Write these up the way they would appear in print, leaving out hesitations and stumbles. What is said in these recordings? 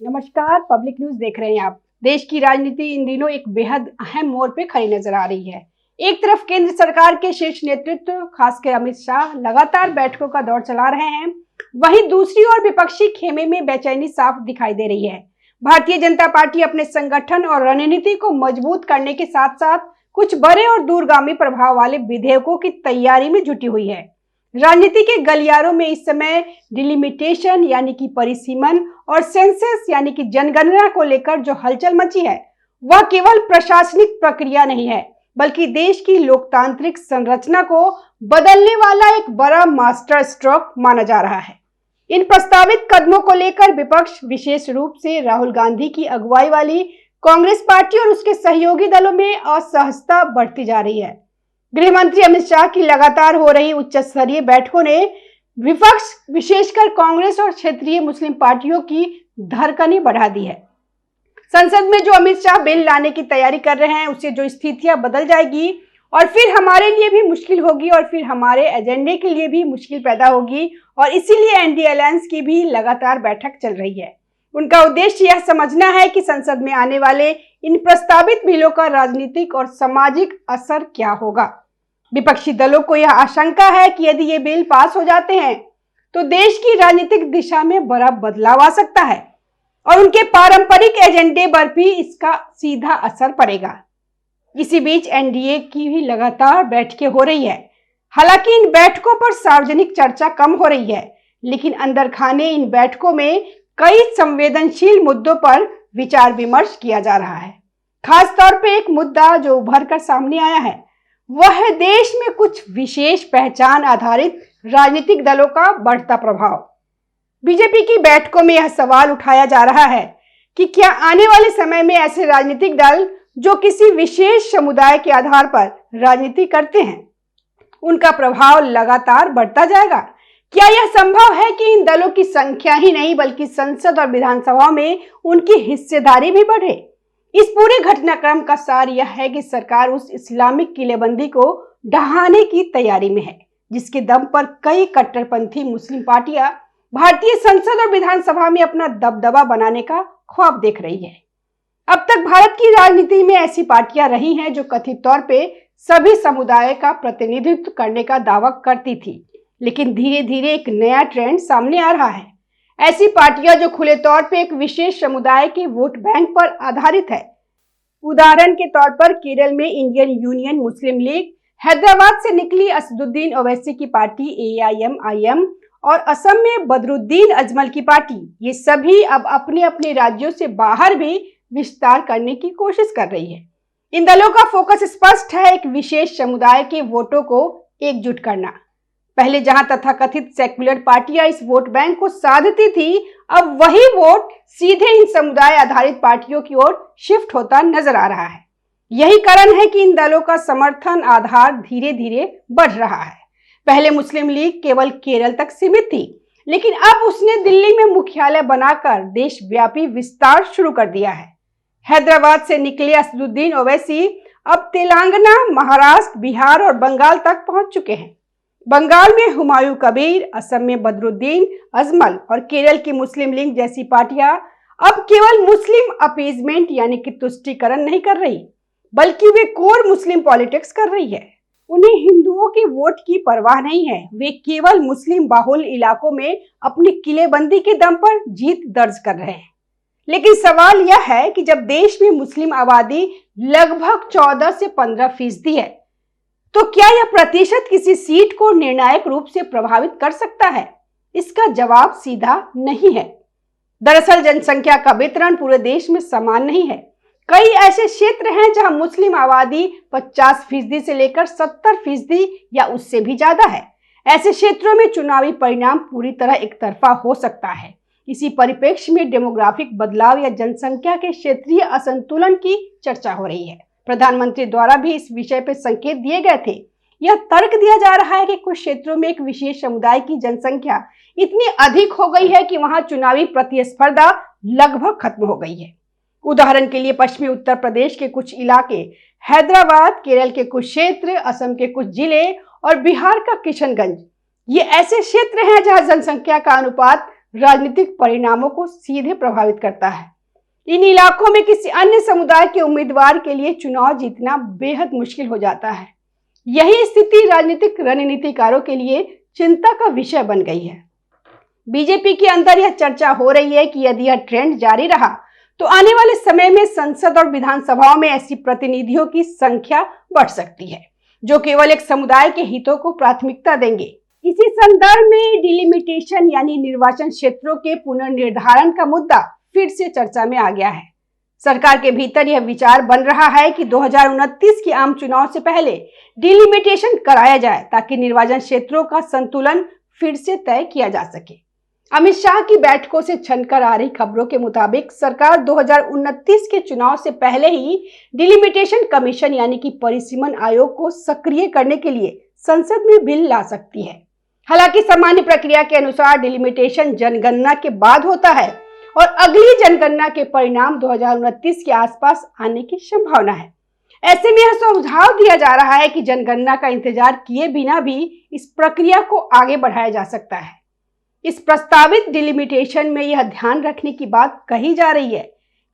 नमस्कार, public news देख रहे हैं आप। देश की राजनीति इन दिनों एक बेहद अहम मोड़ पे खड़ी नजर आ रही है। एक तरफ केंद्र सरकार के शीर्ष नेतृत्व खासकर अमित शाह लगातार बैठकों का दौर चला रहे हैं, वहीं दूसरी ओर विपक्षी खेमे में बेचैनी साफ दिखाई दे रही है। भारतीय जनता पार्टी अपने संगठन और रणनीति को मजबूत करने के साथ साथ कुछ बड़े और दूरगामी प्रभाव वाले विधेयकों की तैयारी में जुटी हुई है। राजनीति के गलियारों में इस समय डिलिमिटेशन यानी कि परिसीमन और सेंसस यानी कि जनगणना को लेकर जो हलचल मची है, वह केवल प्रशासनिक प्रक्रिया नहीं है, बल्कि देश की लोकतांत्रिक संरचना को बदलने वाला एक बड़ा मास्टर स्ट्रोक माना जा रहा है। इन प्रस्तावित कदमों को लेकर विपक्ष, विशेष रूप से राहुल गांधी की अगुवाई वाली कांग्रेस पार्टी और उसके सहयोगी दलों में असहजता बढ़ती जा रही है। गृह मंत्री अमित शाह की लगातार हो रही उच्च स्तरीय बैठकों ने विपक्ष, विशेषकर कांग्रेस और क्षेत्रीय मुस्लिम पार्टियों की धड़कनें बढ़ा दी है। संसद में जो अमित शाह बिल लाने की तैयारी कर रहे हैं, उससे जो स्थितियां बदल जाएगी और फिर हमारे लिए भी मुश्किल होगी और फिर हमारे एजेंडे के लिए भी मुश्किल पैदा होगी, और इसीलिए एनडीए अलायंस की भी लगातार बैठक चल रही है। उनका उद्देश्य यह समझना है कि संसद में आने वाले इन प्रस्तावित बिलों का राजनीतिक और सामाजिक असर क्या होगा। विपक्षी दलों को यह आशंका है कि यदि ये बिल पास हो जाते हैं तो देश की राजनीतिक दिशा में बड़ा बदलाव आ सकता है और उनके पारंपरिक एजेंडे पर भी इसका सीधा असर पड़ेगा। इसी बीच एनडीए की भी लगातार बैठकें हो रही है। हालांकि इन बैठकों पर सार्वजनिक चर्चा कम हो रही है, लेकिन अंदर खाने इन बैठकों में कई संवेदनशील मुद्दों पर विचार विमर्श किया जा रहा है। खास तौर पे एक मुद्दा जो उभर कर सामने आया है, वह है देश में कुछ विशेष पहचान आधारित राजनीतिक दलों का बढ़ता प्रभाव। बीजेपी की बैठकों में यह सवाल उठाया जा रहा है कि क्या आने वाले समय में ऐसे राजनीतिक दल जो किसी विशेष समुदाय के आधार पर राजनीति करते हैं, उनका प्रभाव लगातार बढ़ता जाएगा। क्या यह संभव है कि इन दलों की संख्या ही नहीं बल्कि संसद और विधानसभा में उनकी हिस्सेदारी भी बढ़े? इस पूरे घटनाक्रम का सार यह है कि सरकार उस इस्लामिक किलेबंदी को ढहाने की तैयारी में है, जिसके दम पर कई कट्टरपंथी मुस्लिम पार्टियां भारतीय संसद और विधानसभा में अपना दबदबा बनाने का ख्वाब देख रही है। अब तक भारत की राजनीति में ऐसी पार्टियां रही हैं जो कथित तौर पे सभी समुदाय का प्रतिनिधित्व करने का दावा करती थी, लेकिन धीरे धीरे एक नया ट्रेंड सामने आ रहा है। ऐसी पार्टियां जो खुले तौर पे एक विशेष समुदाय के वोट बैंक पर आधारित है। उदाहरण के तौर पर केरल में इंडियन यूनियन मुस्लिम लीग, हैदराबाद से निकली असदुद्दीन ओवैसी की पार्टी AIMIM और असम में बदरुद्दीन अजमल की पार्टी, ये सभी अब अपने अपने राज्यों से बाहर भी विस्तार करने की कोशिश कर रही है। इन दलों का फोकस स्पष्ट है, एक विशेष समुदाय के वोटों को एकजुट करना। पहले जहां तथाकथित सेक्युलर पार्टियां इस वोट बैंक को साधती थी, अब वही वोट सीधे इन समुदाय आधारित पार्टियों की ओर शिफ्ट होता नजर आ रहा है। यही कारण है कि इन दलों का समर्थन आधार धीरे धीरे बढ़ रहा है। पहले मुस्लिम लीग केवल केरल तक सीमित थी, लेकिन अब उसने दिल्ली में मुख्यालय बनाकर देशव्यापी विस्तार शुरू कर दिया है। हैदराबाद से निकले असदुद्दीन ओवैसी अब तेलंगाना, महाराष्ट्र, बिहार और बंगाल तक पहुंच चुके हैं। बंगाल में हुमायूं कबीर, असम में बदरुद्दीन अजमल और केरल की मुस्लिम लीग जैसी पार्टियां अब केवल मुस्लिम अपीजमेंट यानी कि तुष्टीकरण नहीं कर रही, बल्कि वे कोर मुस्लिम पॉलिटिक्स कर रही है। उन्हें हिंदुओं के वोट की परवाह नहीं है, वे केवल मुस्लिम बाहुल इलाकों में अपनी किलेबंदी के दम पर जीत दर्ज कर रहे हैं। लेकिन सवाल यह है कि जब देश में मुस्लिम आबादी लगभग 14 से 15% है, तो क्या यह प्रतिशत किसी सीट को निर्णायक रूप से प्रभावित कर सकता है? इसका जवाब सीधा नहीं है। दरअसल जनसंख्या का वितरण पूरे देश में समान नहीं है। कई ऐसे क्षेत्र हैं जहां मुस्लिम आबादी 50% से लेकर 70% या उससे भी ज्यादा है। ऐसे क्षेत्रों में चुनावी परिणाम पूरी तरह एक तरफा हो सकता है। इसी परिप्रेक्ष्य में डेमोग्राफिक बदलाव या जनसंख्या के क्षेत्रीय असंतुलन की चर्चा हो रही है। प्रधानमंत्री द्वारा भी इस विषय पर संकेत दिए गए थे। यह तर्क दिया जा रहा है कि कुछ क्षेत्रों में एक विशेष समुदाय की जनसंख्या इतनी अधिक हो गई है कि वहां चुनावी प्रतिस्पर्धा लगभग खत्म हो गई है। उदाहरण के लिए पश्चिमी उत्तर प्रदेश के कुछ इलाके, हैदराबाद, केरल के कुछ क्षेत्र, असम के कुछ जिले और बिहार का किशनगंज, ये ऐसे क्षेत्र हैं जहां जनसंख्या का अनुपात राजनीतिक परिणामों को सीधे प्रभावित करता है। इन इलाकों में किसी अन्य समुदाय के उम्मीदवार के लिए चुनाव जीतना बेहद मुश्किल हो जाता है। यही स्थिति राजनीतिक रणनीतिकारों के लिए चिंता का विषय बन गई है। बीजेपी के अंदर यह चर्चा हो रही है कि यदि यह ट्रेंड जारी रहा तो आने वाले समय में संसद और विधानसभाओं में ऐसी प्रतिनिधियों की संख्या बढ़ सकती है जो केवल एक समुदाय के हितों को प्राथमिकता देंगे। इसी संदर्भ में डिलिमिटेशन यानी निर्वाचन क्षेत्रों के पुनर्निर्धारण का मुद्दा फिर से चर्चा में आ गया है। सरकार के भीतर यह विचार बन रहा है कि 2029 के आम चुनाव से पहले डिलिमिटेशन कराया जाए ताकि निर्वाचन क्षेत्रों का संतुलन फिर से तय किया जा सके। अमित शाह की बैठकों से छनकर आ रही खबरों के मुताबिक सरकार 2029 के चुनाव से पहले ही डिलिमिटेशन कमीशन यानी कि परिसीमन आयोग को सक्रिय करने के लिए संसद में बिल ला सकती है। हालांकि सामान्य प्रक्रिया के अनुसार डिलिमिटेशन जनगणना के बाद होता है और अगली जनगणना के परिणाम 2029 के आसपास आने की संभावना है। ऐसे में यह सुझाव दिया जा रहा है कि जनगणना का इंतजार किए बिना भी इस प्रक्रिया को आगे बढ़ाया जा सकता है। इस प्रस्तावित डिलिमिटेशन में यह ध्यान रखने की बात कही जा रही है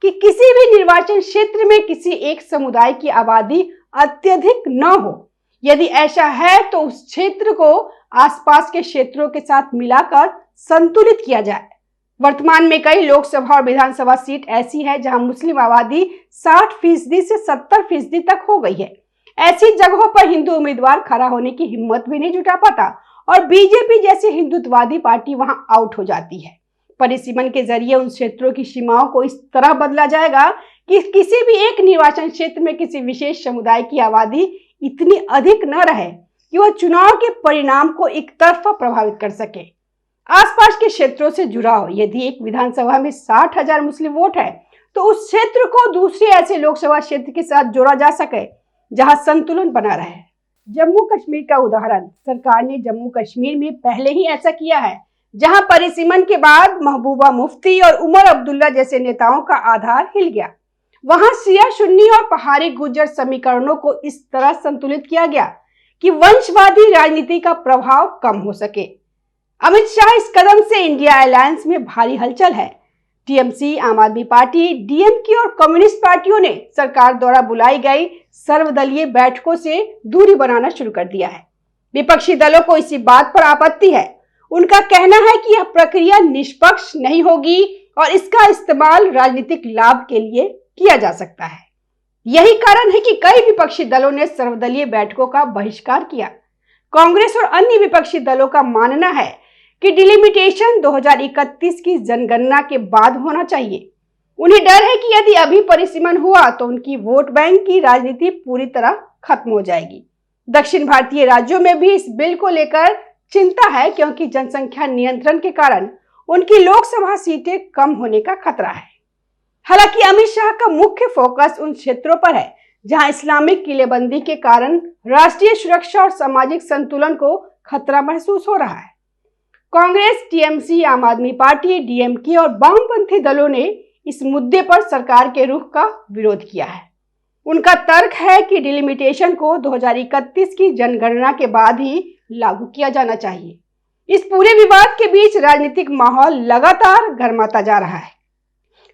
कि किसी भी निर्वाचन क्षेत्र में किसी एक समुदाय की आबादी अत्यधिक न हो। यदि ऐसा है तो उस क्षेत्र को आसपास के क्षेत्रों के साथ मिलाकर संतुलित किया जाए। वर्तमान में कई लोकसभा और विधानसभा सीट ऐसी है जहां मुस्लिम आबादी 60% से 70% तक हो गई है। ऐसी जगहों पर हिंदू उम्मीदवार खड़ा होने की हिम्मत भी नहीं जुटा पाता और बीजेपी जैसी हिंदुत्ववादी पार्टी वहां आउट हो जाती है। परिसीमन के जरिए उन क्षेत्रों की सीमाओं को इस तरह बदला जाएगा कि किसी भी एक निर्वाचन क्षेत्र में किसी विशेष समुदाय की आबादी इतनी अधिक न रहे कि वह चुनाव के परिणाम को एक तरफा प्रभावित कर सके। आसपास के क्षेत्रों से जुड़ा हो। यदि एक विधानसभा में 60,000 मुस्लिम वोट है तो उस क्षेत्र को दूसरे ऐसे लोकसभा क्षेत्र के साथ जोड़ा जा सके जहां संतुलन बना रहे। जम्मू कश्मीर का उदाहरण, सरकार ने जम्मू कश्मीर में पहले ही ऐसा किया है जहां परिसीमन के बाद महबूबा मुफ्ती और उमर अब्दुल्ला जैसे नेताओं का आधार हिल गया। वहां शिया, सुन्नी और पहाड़ी गुर्जर समीकरणों को इस तरह संतुलित किया गया कि वंशवादी राजनीति का प्रभाव कम हो सके। अमित शाह इस कदम से इंडिया अलायंस में भारी हलचल है। टीएमसी, आम आदमी पार्टी, डीएमके और कम्युनिस्ट पार्टियों ने सरकार द्वारा बुलाई गई सर्वदलीय बैठकों से दूरी बनाना शुरू कर दिया है। विपक्षी दलों को इसी बात पर आपत्ति है। उनका कहना है कि यह प्रक्रिया निष्पक्ष नहीं होगी और इसका इस्तेमाल राजनीतिक लाभ के लिए किया जा सकता है। यही कारण है कि कई विपक्षी दलों ने सर्वदलीय बैठकों का बहिष्कार किया। कांग्रेस और अन्य विपक्षी दलों का मानना है कि डिलिमिटेशन 2031 की जनगणना के बाद होना चाहिए। उन्हें डर है कि यदि अभी परिसीमन हुआ तो उनकी वोट बैंक की राजनीति पूरी तरह खत्म हो जाएगी। दक्षिण भारतीय राज्यों में भी इस बिल को लेकर चिंता है क्योंकि जनसंख्या नियंत्रण के कारण उनकी लोकसभा सीटें कम होने का खतरा है। हालांकि अमित शाह का मुख्य फोकस उन क्षेत्रों पर है जहां इस्लामिक किलेबंदी के कारण राष्ट्रीय सुरक्षा और सामाजिक संतुलन को खतरा महसूस हो रहा है। कांग्रेस, टीएमसी, आम आदमी पार्टी, डीएमके और वामपंथी दलों ने इस मुद्दे पर सरकार के रुख का विरोध किया है। उनका तर्क है कि डिलिमिटेशन को 2031 की जनगणना के बाद ही लागू किया जाना चाहिए। इस पूरे विवाद के बीच राजनीतिक माहौल लगातार गर्माता जा रहा है।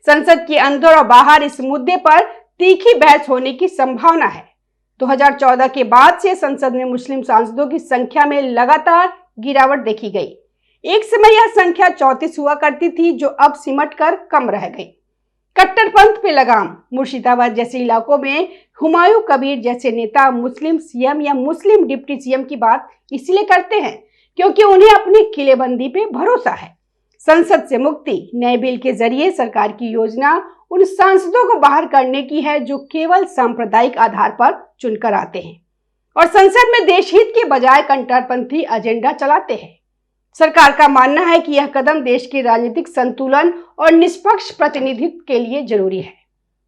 संसद के अंदर और बाहर इस मुद्दे पर तीखी बहस होने की संभावना है। 2014 के बाद से संसद में मुस्लिम सांसदों की संख्या में लगातार गिरावट देखी गई। एक समय यह संख्या 34 हुआ करती थी जो अब सिमटकर कम रह गई। कट्टरपंथ पे लगाम, मुर्शिदाबाद जैसे इलाकों में हुमायूं कबीर जैसे नेता मुस्लिम सीएम या मुस्लिम डिप्टी सीएम की बात इसलिए करते हैं क्योंकि उन्हें अपनी किलेबंदी पे भरोसा है। संसद से मुक्ति, नए बिल के जरिए सरकार की योजना उन सांसदों को बाहर करने की है जो केवल सांप्रदायिक आधार पर चुनकर आते हैं और संसद में देशहित के बजाय कट्टरपंथी एजेंडा चलाते हैं। सरकार का मानना है कि यह कदम देश के राजनीतिक संतुलन और निष्पक्ष प्रतिनिधित्व के लिए जरूरी है,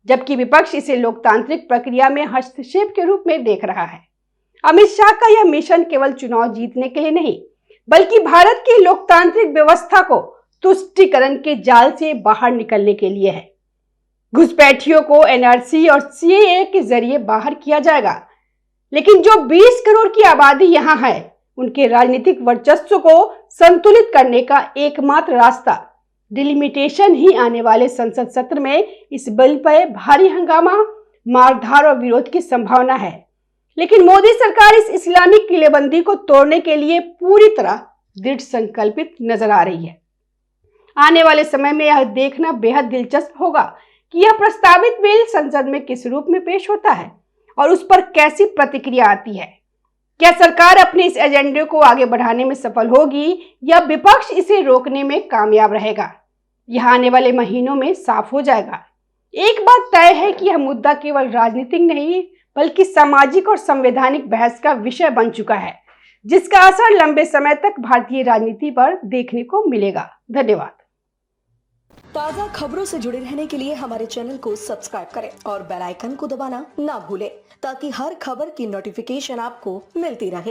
जबकि विपक्ष इसे लोकतांत्रिक प्रक्रिया में हस्तक्षेप के रूप में देख रहा है। अमित शाह का यह मिशन केवल चुनाव जीतने के लिए नहीं, बल्कि भारत की लोकतांत्रिक व्यवस्था को तुष्टीकरण के जाल से बाहर निकलने के लिए है। घुसपैठियों को एनआरसी और सीएए के जरिए बाहर किया जाएगा, लेकिन जो 20 करोड़ की आबादी यहाँ है, उनके राजनीतिक वर्चस्व को संतुलित करने का एकमात्र रास्ता डिलिमिटेशन ही आने वाले संसद सत्र में इस बिल पर भारी हंगामा, मारधाड़ और विरोध की संभावना है। लेकिन मोदी सरकार इस इस्लामिक किलेबंदी को तोड़ने के लिए पूरी तरह दृढ़ संकल्पित नजर आ रही है। आने वाले समय में यह देखना बेहद दिलचस्प होगा कि यह प्रस्तावित बिल संसद में किस रूप में पेश होता है और उस पर कैसी प्रतिक्रिया आती है। क्या सरकार अपने इस एजेंडे को आगे बढ़ाने में सफल होगी या विपक्ष इसे रोकने में कामयाब रहेगा, यह आने वाले महीनों में साफ हो जाएगा। एक बात तय है कि यह मुद्दा केवल राजनीतिक नहीं बल्कि सामाजिक और संवैधानिक बहस का विषय बन चुका है, जिसका असर लंबे समय तक भारतीय राजनीति पर देखने को मिलेगा। धन्यवाद। ताज़ा खबरों से जुड़े रहने के लिए हमारे चैनल को सब्सक्राइब करें और बेल आइकन को दबाना ना भूलें ताकि हर खबर की नोटिफिकेशन आपको मिलती रहे।